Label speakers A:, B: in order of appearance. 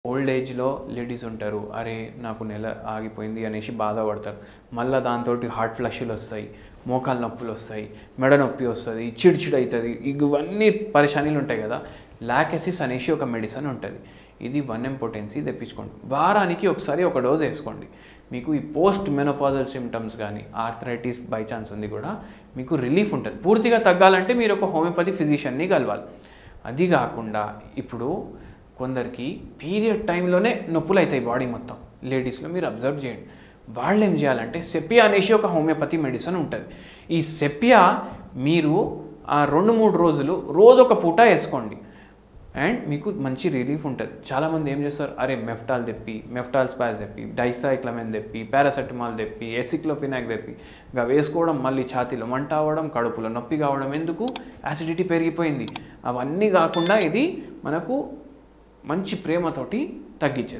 A: Old ఏజ్‌లో ladies ఉంటారు. అరే! నాకు నెల ఆగిపోయింది అనేసి బాధపడతారు. మళ్ళా దాంతోటి హార్ట్ ఫ్లష్‌లొస్తాయి, మోకాలు నొప్పులొస్తాయి, మెడ నొప్పి వస్తది, చిడిచిడైతది. ఇవన్నీ పరేషానీలు ఉంటాయి కదా! లాక్టేసిస్ అనేసి ఒక మెడిసిన్ ఉంటది. ఇది 1 పొటెన్సీ తెప్పించుకోండి. వారానికి ఒకసారి ఒక డోస్ ఏసుకోండి. మీకు ఈ పోస్ట్ మెనోపాజల్ సింప్టమ్స్ గానీ, ఆర్థరైటిస్ బై ఛాన్స్ ఉంది కూడా మీకు రిలీఫ్ ఉంటది. పూర్తిగా తగ్గాలంటే మీరు ఒక హోమియోపతి ఫిజిషియన్‌ని కలవాలి. అది కాకుండా ఇప్పుడు కొందరికి పీరియడ్ టైంలోనే నొప్పులైతాయి బాడీ మొత్తం. లేడీస్‌లో మీరు అబ్జర్వ్ చేయండి. వాళ్ళేం చేయాలంటే సెపియా అనేసి ఒక హోమియోపతి మెడిసిన్ ఉంటది. ఈ సెపియా మీరు ఆ 2, 3 రోజులు రోజొక పూట ఏసుకోండి. అండ్ మీకు మంచి రిలీఫ్ ఉంటది. చాలామంది ఏం చేస్తారు, అరే Meftal తెప్పి, Meftal spouse తెప్పి, డైసైక్లమైన్ తెప్పి, paracetamol తెప్పి, aceclofenac తెప్పి ఇక వేసుకోవడం, మళ్ళీ ఛాతీలో మంట అవ్వడం, కడుపులో నొప్పి కావడం. ఎందుకు? యాసిడిటీ పెరిగిపోయింది. అవన్నీ కాకుండా ఇది మనకు మంచి ప్రేమతోటి తగ్గించేస్తుంది.